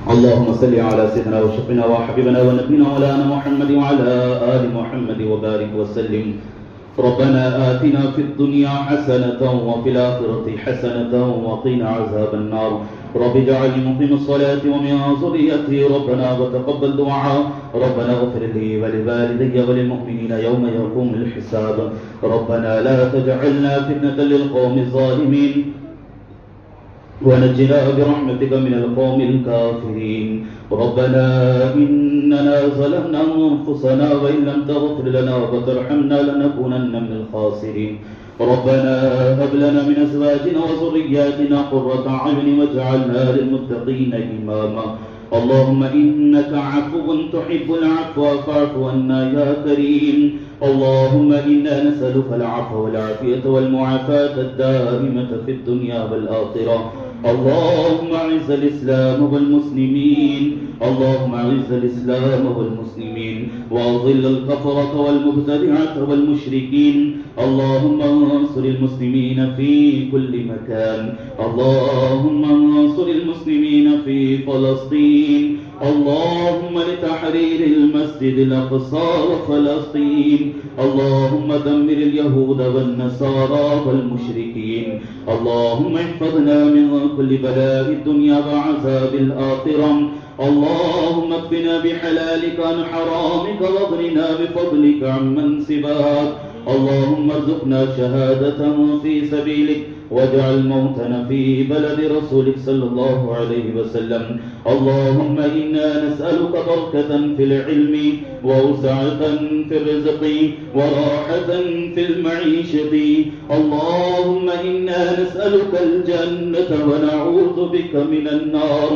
اللهم صل على سيدنا وشفينا وحبيبنا ونبينا مولانا محمد وعلى آل محمد وبارك وسلم. ربنا آتنا في الدنيا حسنة وفي الآخرة حسنة وقنا عذاب النار. رب اجعلني مقيم الصلاة ومن ذريتي ربنا وتقبل دعاء. ربنا اغفر لي ولوالدي وللمؤمنين يوم يقوم الحساب. ربنا لا تجعلنا فتنة للقوم الظالمين ونجنا برحمتك من القوم الكافرين. ربنا إننا ظلمنا أنفسنا وإن لم تغفر لنا وترحمنا لنكونن من الخاسرين. ربنا هب لنا من أزواجنا وذرياتنا قرة أعين واجعلنا للمتقين إماما. اللهم إنك عفو تحب العفو فاعف عنا يا كريم. اللهم إنا نسألك العفو والعافية والمعافاة الدائمة في الدنيا والآخرة. اللهم أعز الإسلام والمسلمين. اللهم أعز الإسلام والمسلمين وأذل الكفرة والمبتدعة والمشركين. اللهم انصر المسلمين في كل مكان. اللهم انصر المسلمين في فلسطين. اللهم لتحرير المسجد الأقصى وفلسطين. اللهم دمر اليهود والنصارى والمشركين. اللهم احفظنا من كل بلاء الدنيا وعذاب الآخرة. اللهم اكفنا بحلالك عن حرامك واغننا بفضلك عمن سواك. اللهم ارزقنا شهادة في سبيلك واجعل موتنا في بلد رسولك صلى الله عليه وسلم. اللهم إنا نسألك بركة في العلم ووسعة في الرزق وراحة في المعيشة. اللهم إنا نسألك الجنة ونعوذ بك من النار.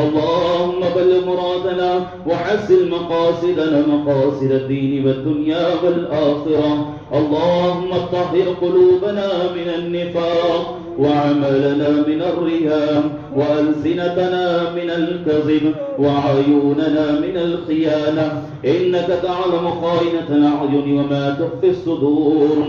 اللهم بلغ مرادنا وحسن مقاصدنا مقاصد الدين والدنيا والآخرة. اللهم طهر قلوبنا من النفاق وعملنا من الرياء وألسنتنا من الكذب وعيوننا من الخيانة. إنك تعلم خائنة الأعين وما تخفي الصدور.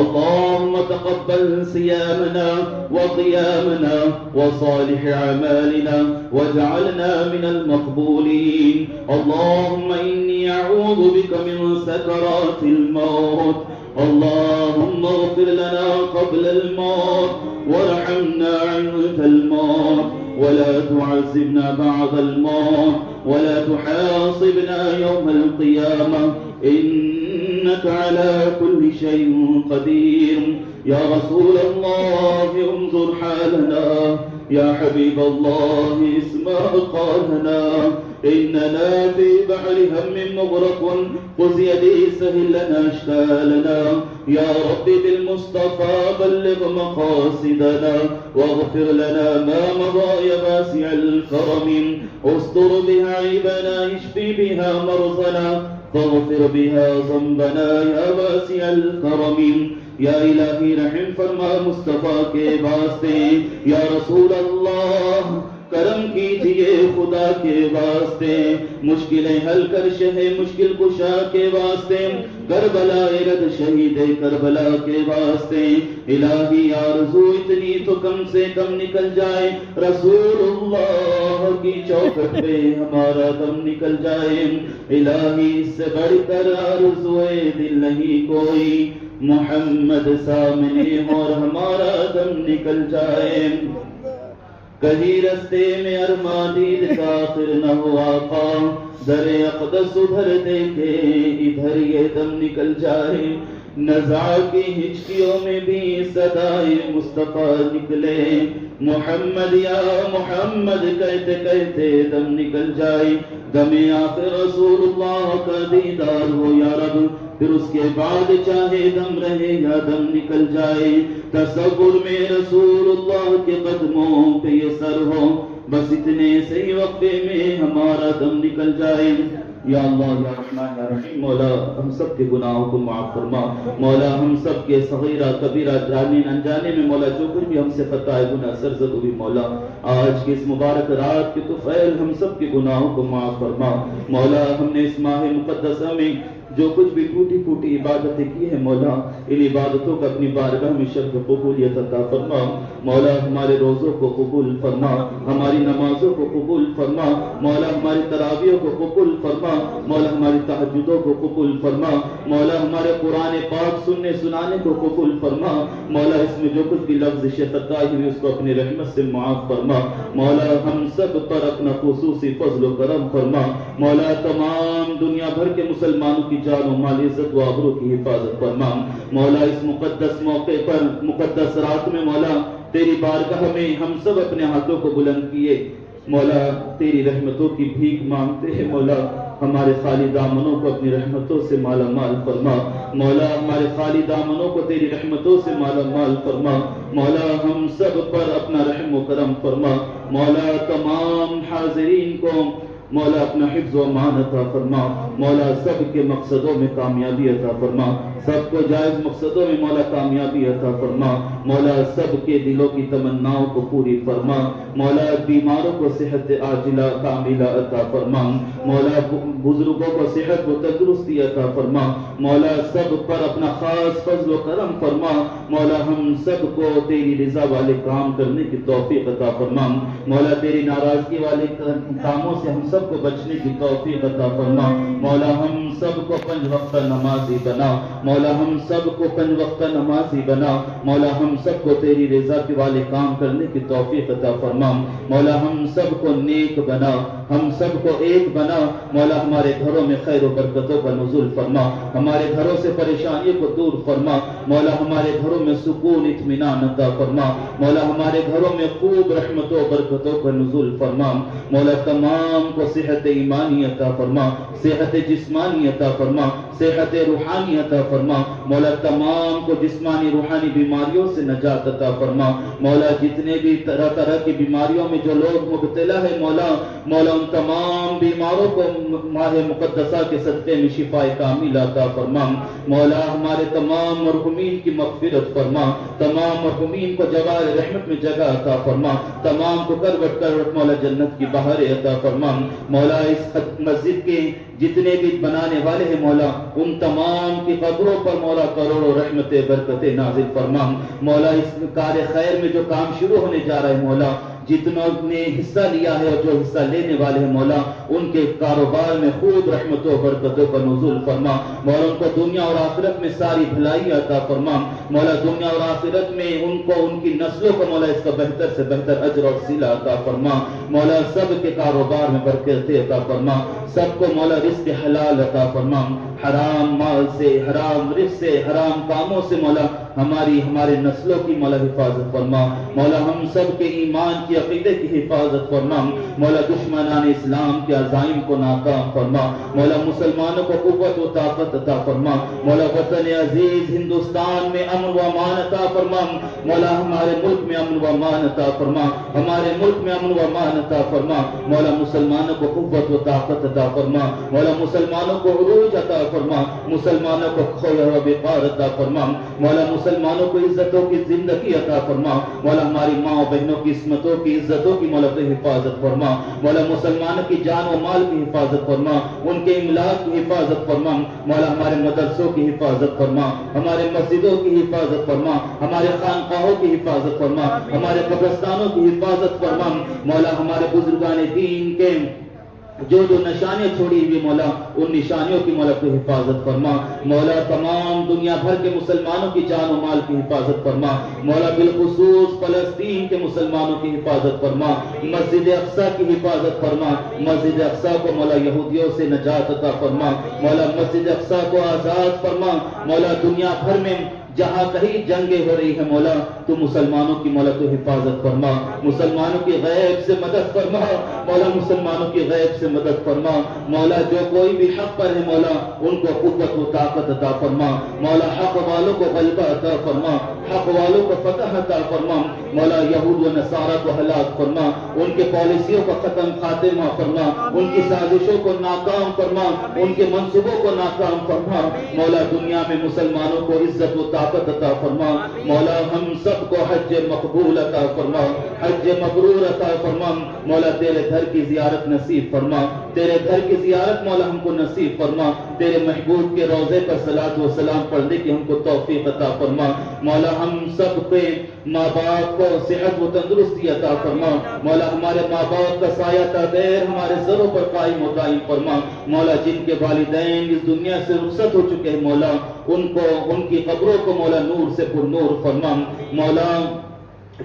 اللهم تقبل صيامنا وقيامنا وصالح أعمالنا واجعلنا من المقبولين. اللهم إني أعوذ بك من سكرات الموت. اللهم اغفر لنا قبل الموت وارحمنا عند الموت ولا تعذبنا بعد الموت ولا تحاسبنا يوم القيامة إنك على كل شيء قدير. يا رسول الله انظر حالنا. يا حبيب الله اسمع قالنا. إننا في بحر هم مغرق خذ يدي سهل لنا أشكالنا. يا رب بالمصطفى بلغ مقاصدنا واغفر لنا ما مضى يا واسع الكرم. استر بها عيبنا اشفي بها مرضنا فاغفر بها ذنبنا يا واسع الكرم. یا الہی رحم فرما مصطفیٰ کے واسطے. یا رسول اللہ کرم کیجئے خدا کے واسطے. مشکلیں حل کر شہ مشکل کشا کے واسطے. کربلا رد شہید کربلا کے واسطے. الہی آرزو اتنی تو کم سے کم نکل جائے رسول اللہ کی چوکھٹ پہ ہمارا دم نکل جائے. الہی اس سے بڑھ کر آرزوئے دل نہیں کوئی. محمد سامنے اور ہمارا دم نکل جائے. کہیں رستے میں ارماں دید کا آخر نہ ہو آقا. در اقدس ادھر دیکھے ادھر یہ دم نکل جائے. نزاع کی ہچکیوں میں بھی صدائے مصطفیٰ نکلے. محمد یا محمد کہتے کہتے دم نکل جائے. دم آخر رسول اللہ کا دیدار ہو یا رب. پھر اس کے بعد چاہے دم رہے یا دم نکل جائے. تصور میں رسول اللہ کے قدموں پہ یہ سر ہو. بس اتنے سے ہی وقفے میں ہمارا دم نکل جائے. یا اللہ یا رحمان یا رحیم مولا ہم سب کے گناہوں کو معاف فرما مولا ہم سب کے صغیرہ کبیرہ جانے انجانے میں مولا جو کچھ بھی ہم سے خطا ہے گناہ سرزد ہوئی مولا آج کی اس مبارک رات کے طفیل ہم سب کے گناہوں کو معاف فرما مولا ہم نے اس ماہ مقدسہ میں جو کچھ بھی ٹوٹی پھوٹی عبادتیں کی ہیں مولا ان عبادتوں کا اپنی بارگاہ میں شرف قبولیت عطا فرما مولا ہمارے روزوں کو قبول فرما ہماری نمازوں کو قبول فرما مولا ہماری تراویحوں کو قبول فرما مولا ہماری تہجدوں کو قبول فرما مولا ہمارے قرآن پاک سننے سنانے کو قبول فرما مولا اس میں جو کچھ بھی لفظ خطا ہوئی اس کو اپنی رحمت سے معاف فرما مولا ہم سب پر اپنا خصوصی فضل و کرم فرما مولا تمام دنیا بھر کے مسلمانوں کی جان و مال عزت و آبرو کی حفاظت فرما مولا اس مقدس موقع پر مقدس رات میں مولا تیری بارگاہ میں ہم سب اپنے ہاتھوں کو بلند کیے مولا تیری رحمتوں کی بھیک مانگتے ہیں مولا ہمارے خالی دامنوں کو اپنی رحمتوں سے مالا مال فرما مولا ہمارے خالی دامنوں کو تیری رحمتوں سے مالا مال فرما مولا ہم سب پر اپنا رحم و کرم فرما مولا تمام حاضرین کو مولا اپنا حفظ و امان عطا فرما مولا سب کے مقصدوں میں کامیابی عطا فرما سب کو جائز مقصدوں میں مولا کامیابی عطا فرما مولا سب کے دلوں کی تمناؤں کو پوری فرما مولا بیماروں کو صحت عاجلہ کاملہ عطا فرما مولا بزرگوں کو صحت و تندرستی عطا فرما مولا سب پر اپنا خاص فضل و کرم فرما مولا ہم سب کو تیری رضا والے کام کرنے کی توفیق عطا فرما مولا تیری ناراضگی والے کاموں سے ہم سب کو بچنے کی توفیق عطا فرما مولا ہم سب کو 5 وقت نمازی بنا مولا ہم سب کو 5 وقت نمازی بنا مولا ہم سب کو تیری رضا کے والے کام کرنے کی توفیق عطا فرما مولا ہم سب کو نیک بنا ہم سب کو ایک بنا مولا ہمارے گھروں میں خیر و برکتوں کا نزول فرما ہمارے گھروں سے پریشانیوں کو دور فرما مولا ہمارے گھروں میں سکون اطمینان عطا فرما مولا ہمارے گھروں میں خوب رحمتوں و برکتوں کا نزول فرما مولا تمام کو صحت ایمانی عطا فرما صحت جسمانی عطا فرما صحت روحانی عطا فرما مولا تمام کو جسمانی روحانی بیماریوں سے نجات عطا فرما مولا جتنے بھی طرح طرح کی بیماریوں میں جو لوگ مبتلا ہے مولا ان تمام بیماروں کو ماہ مقدسہ کے صدقے میں شفا کامل عطا فرما مولا ہمارے تمام مرحومین کی مغفرت فرما تمام مرحومین کو جوار رحمت میں جگہ عطا فرما تمام کو کروٹ کروٹ مولا جنت کی بہار عطا فرما مولا اس مسجد کے جتنے بھی بنانے والے ہیں مولا ان تمام کی قبروں پر مولا کروڑوں رحمتیں برکتیں نازل فرما مولا اس کار خیر میں جو کام شروع ہونے جا رہا ہے مولا جتنوں نے حصہ لیا ہے اور جو حصہ لینے والے ہیں مولا ان کے کاروبار میں خوب رحمتوں برکتوں کا نزول فرما مولا ان کو دنیا اور آخرت میں ساری بھلائی عطا فرما مولا دنیا اور آخرت میں ان کو ان کی نسلوں کو مولا اس کا بہتر سے بہتر اجر اور صلہ عطا فرما مولا سب کے کاروبار میں برکتیں عطا فرما سب کو مولا رزق حلال عطا فرما حرام مال سے حرام رزق سے حرام کاموں سے مولا ہمارے نسلوں کی مولا حفاظت فرما مولا ہم سب کے ایمان کی عقیدے کی حفاظت فرما مولا دشمنان اسلام کے عزائم کو ناکام فرما مولا مسلمانوں کو قوت و طاقت عطا فرما مولا وطن عزیز ہندوستان میں امن و امان عطا فرما مولا ہمارے ملک میں امن و امان عطا فرما ہمارے ملک میں امن و امان عطا فرما مولا مسلمانوں کو قوت و طاقت عطا فرما مولا مسلمانوں کو عروج عطا فرما مسلمانوں کو خیر و وقار عطا فرما مولا مسلمانوں کو عزتوں کی زندگی عطا فرما مولا ہماری ماں و بہنوں کی عصمتوں کی عزتوں کی مولا کی حفاظت فرما مولا مسلمانوں کی جان و مال کی حفاظت فرما ان کے املاک کی حفاظت فرما مولا ہمارے مدرسوں کی حفاظت فرما ہمارے مسجدوں کی حفاظت فرما ہمارے خانقاہوں کی حفاظت فرما ہمارے قبرستانوں کی حفاظت فرما مولا ہمارے بزرگان دین کے جو نشانیاں چھوڑی ہوئی مولا ان نشانیوں کی مولا کو حفاظت فرما مولا تمام دنیا بھر کے مسلمانوں کی جان و مال کی حفاظت فرما مولا بالخصوص فلسطین کے مسلمانوں کی حفاظت فرما مسجد اقصی کی حفاظت فرما مسجد اقصی کو مولا یہودیوں سے نجات عطا فرما مولا مسجد اقصی کو آزاد فرما مولا دنیا بھر میں جہاں کہیں جنگیں ہو رہی ہیں مولا تو مسلمانوں کی مولا تو حفاظت فرما، مسلمانوں کی غیب سے مدد فرما مولا، مسلمانوں کی غیب سے مدد فرما مولا، جو کوئی بھی حق پر ہے مولا ان کو قوت و طاقت عطا فرما مولا، حق والوں کو غلبہ عطا فرما، حق والوں کو فتح عطا فرما مولا، یہود و نصارہ کو ہلاک فرما، ان کے پالیسیوں کو ختم خاتمہ فرما، ان کی سازشوں کو ناکام فرما، ان کے منصوبوں کو ناکام فرما مولا، دنیا میں مسلمانوں کو عزت و طاقت عطا فرما مولا، ہم سب کو حج مقبول عطا فرما، حج مبرور عطا فرما مولا، تیرے گھر کی زیارت نصیب فرما، تیرے گھر کی زیارت مولا ہم کو نصیب فرما، تیرے محبوب کے روضے پر صلاۃ و سلام پڑھنے کی ہم کو توفیق عطا فرما مولا، ہم سب پہ ماں باپ کو صحت و تندرستی عطا فرما مولا، ہمارے ماں باپ کا سایہ تدیر ہمارے سروں پر قائم و دائم فرما مولا، جن کے والدین اس دنیا سے رخصت ہو چکے ہیں مولا ان کو ان کی قبروں کو مولا نور سے پر نور فرما مولا،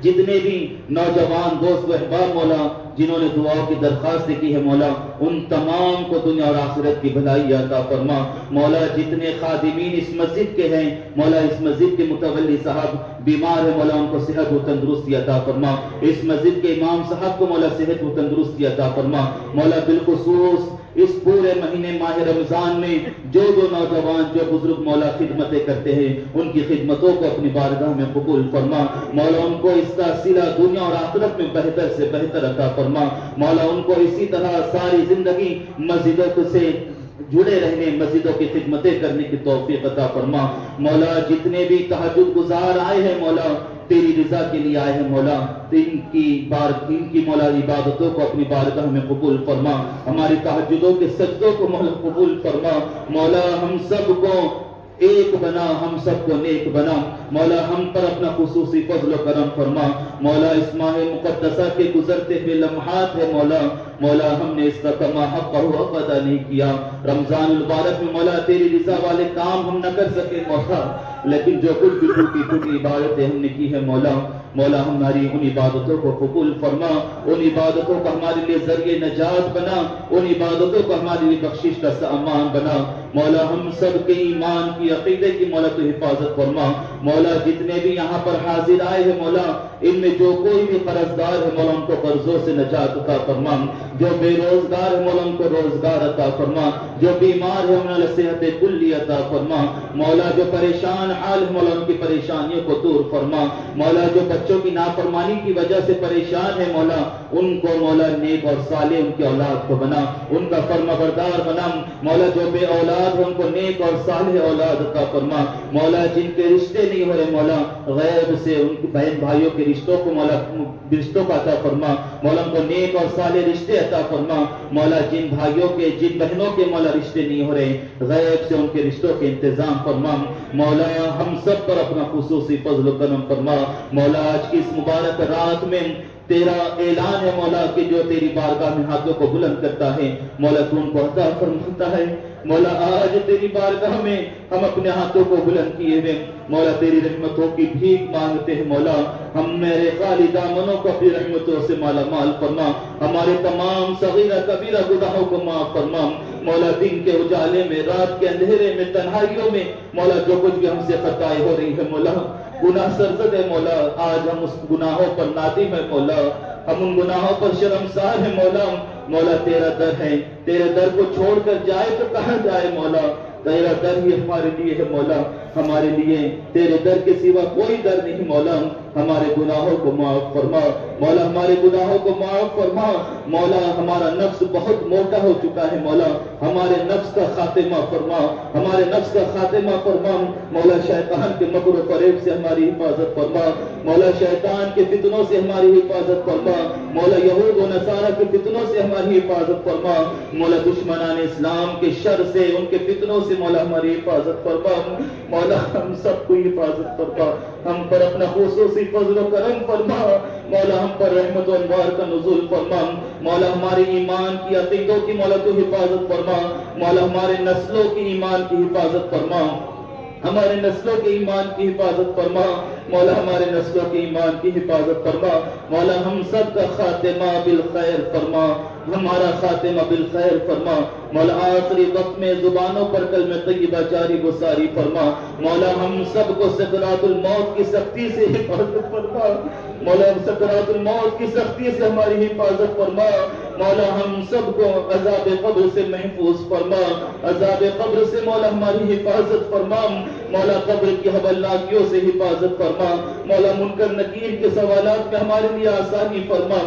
جتنے بھی نوجوان دوست و احباب مولا جنہوں نے دعاؤں کی درخواست کی ہے مولا ان تمام کو دنیا اور آخرت کی بھلائی عطا فرما مولا، جتنے خادمین اس مسجد کے ہیں مولا، اس مسجد کے متولی صاحب بیمار ہے مولا ان کو صحت و تندرستی عطا فرما، اس مسجد کے امام صاحب کو مولا صحت و تندرستی عطا فرما مولا، بالخصوص اس پورے مہینے ماہ رمضان میں جو نوجوان جو بزرگ مولا خدمتیں کرتے ہیں ان کی خدمتوں کو اپنی بارگاہ میں قبول فرما مولا، ان کو اس کا صلہ دنیا اور آخرت میں بہتر سے بہتر عطا فرما مولا، ان کو اسی طرح ساری زندگی مسجدوں سے جڑے رہنے، مسجدوں کی خدمتیں کرنے کی توفیق عطا فرما مولا، جتنے بھی تہجد گزار آئے ہیں مولا تیری رضا کے لیے آئے ہیں مولا، ان کی مولا عبادتوں کو اپنی بارگاہ میں قبول فرما، ہماری تہجدوں کے سجدوں کو مولا قبول فرما مولا، ہم سب کو ایک بنا، ہم سب کو نیک بنا مولا، ہم پر اپنا خصوصی فضل و کرم فرما مولا، اس ماہ مقدسہ کے گزرتے ہوئے لمحات ہے مولا ہم نے اس کا کما حق و ادا نہیں کیا، رمضان المبارک میں مولا تیری رضا والے کام ہم نہ کر سکے مولا، لیکن جو کچھ بھی ٹوٹی عبادتیں ہم نے کی ہے مولا ہماری ان عبادتوں کو قبول فرما، ان عبادتوں کو ہمارے لیے ذریعہ نجات بنا، ان عبادتوں کو ہمارے لیے بخشش کا سامان بنا مولا، ہم سب کے ایمان کی عقیدے کی مولا تو حفاظت فرما مولا، جتنے بھی یہاں پر حاضر آئے ہیں مولا ان میں جو کوئی بھی قرضدار ہے مولا ان کو قرضوں سے نجات عطا فرما، جو بے روزگار ہے مولا ان کو روزگار عطا فرما، جو بیمار ہے مولا صحت کلی عطا فرما مولا، جو پریشان حال ہے مولا ان کی پریشانیوں کو دور فرما مولا، جو بچوں کی نافرمانی کی وجہ سے پریشان ہے مولا ان کو مولا نیک اور صالح ان کی اولاد کو بنا، ان کا فرمانبردار بنا مولا، جو بے اولاد ہے ان کو نیک اور صالح اولاد عطا فرما مولا، جن کے رشتے نہیں ہو رہے مولا غیب سے ان کے بہن بھائیوں کے رشتوں کو مولا رشتوں کا عطا فرما مولا، ان کو نیک اور صالح رشتے عطا فرما مولا، جن بھائیوں کے جن بہنوں کے مولا رشتے نہیں ہو رہے غیب سے ان کے رشتوں کے انتظام فرما مولا، ہم سب پر اپنا خصوصی فضل و کرم فرما مولا، آج کی اس مبارک رات میں تیرا اعلان ہے مولا کہ جو تیری بارگاہ میں ہاتھوں کو بلند کرتا ہے مولا تو ان کو عطا فرماتا ہے مولا، آج تیری بارگاہ میں ہم اپنے ہاتھوں کو بلند کیے ہوئے مولا تیری رحمتوں کی بھیک مانگتے ہیں مولا، ہم میرے خالی دامنوں کو اپنی رحمتوں سے مالا مال فرما، ہمارے تمام صغیرہ کبیرہ گناہوں کو معاف فرما مولا، دن کے اجالے میں رات کے اندھیرے میں تنہائیوں میں مولا جو کچھ بھی ہم سے خطائیں ہو رہی ہے مولا گناہ سرزد ہے مولا، آج ہم اس گناہوں پر نادم ہے مولا، ہم ان گناہوں پر شرمسار ہیں مولا تیرا در ہے، تیرے در کو چھوڑ کر جائے تو کہاں جائے مولا، تیرا در ہی ہمارے لیے ہے مولا، ہمارے لیے تیرے در کے سوا کوئی در نہیں مولا، ہمارے گناہوں کو معاف فرما مولا، ہمارے گناہوں کو معاف فرما مولا، ہمارا نفس بہت موٹا ہو چکا ہے مولا، ہمارے نفس کا خاتمہ فرما، ہمارے نفس کا خاتمہ فرما مولا، شیطان کے مکر و فریب سے ہماری حفاظت فرما مولا، شیطان کے فتنوں سے ہماری حفاظت فرما مولا، یہود و نصارہ کے فتنوں سے ہماری حفاظت فرما مولا، دشمنان اسلام کے شر سے ان کے فتنوں سے مولا ہماری حفاظت فرما مولا، ہم سب کو حفاظت فرما، ہم پر اپنا خصوصی فضل و کرم فرما مولا، ہم پر رحمت و انوار کا نزول فرما مولا، ہمارے ایمان کی عقیدوں کی مولا تو حفاظت فرما مولا، ہمارے نسلوں کی ایمان کی حفاظت فرما، ہمارے نسلوں کے ایمان کی حفاظت فرما مولا ہمارے نسلوں کے ایمان کی حفاظت فرما، مولا ہم سب کا خاتمہ بالخیر فرما، ہمارا خاتمہ بالخیر فرما، مولا آخری وقت میں زبانوں پر کلمہ طیبہ جاری و ساری فرما، مولا ہم سب کو سکرات الموت کی سختی سے حفاظت فرما، مولا سکرات الموت کی سختی سے ہماری حفاظت فرما، مولا ہم سب کو عذاب قبر سے محفوظ فرما، عذاب قبر سے مولا ہماری حفاظت فرما، مولا قبر کی ہولناکیوں سے حفاظت فرما، مولا منکر نکیر کے سوالات میں ہمارے لیے آسانی فرما،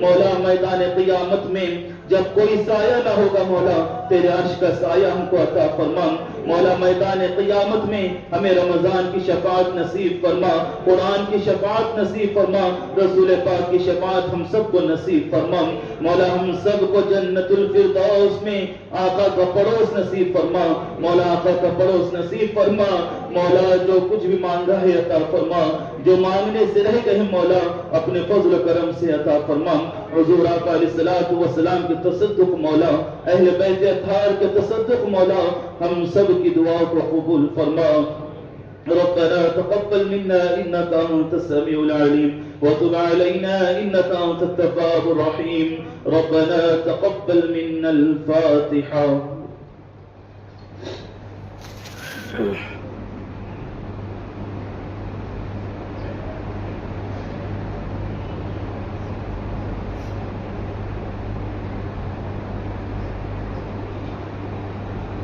مولا میدان قیامت میں جب کوئی سایہ نہ ہوگا مولا تیرے عرش کا سایہ ہم کو عطا فرما، مولا میدان قیامت میں ہمیں رمضان کی شفاعت نصیب فرما، قرآن کی شفاعت نصیب فرما، رسول پاک کی شفاعت ہم سب کو نصیب فرما، مولا ہم سب کو جنت الفردوس میں آقا کا پڑوس نصیب فرما، مولا آقا کا پڑوس نصیب فرما، مولا جو کچھ بھی مانگا ہے عطا فرما، جو مانگنے سے رہ گئے مولا اپنے فضل و کرم سے عطا فرما، حضور آقا علیہ الصلوۃ والسلام کے تصدق مولا، اہل بیت اطہار کے تصدق مولا ہم سب کی دعا کو قبول فرما، ربنا تقبل منا انك انت السميع العليم وتب علينا انك انت التواب الرحيم، ربنا تقبل منا الفاتحة.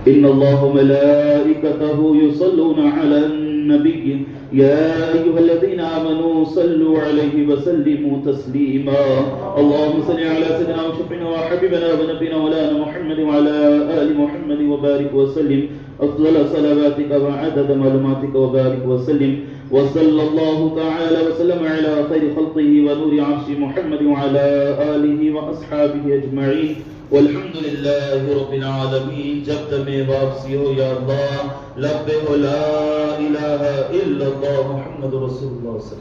إن الله وملائكته يصلون على النبي يا أيها الذين آمنوا صلوا عليه وسلموا تسليما. اللهم صل على سيدنا وشفيعنا وحبيبنا ونبينا مولانا محمد وعلى آل محمد وبارك وسلم أفضل صلواتك وعدد معلوماتك وبارك وسلم. وصلى الله تعالى وسلم على خير خلقه ونور عرش محمد وعلى آله وأصحابه أجمعين والحمد لله رب العالمين. جب تمہیں واپسی ہو یا اللہ لبے لا الہ الا اللہ محمد رسول اللہ صلی اللہ علیہ وسلم.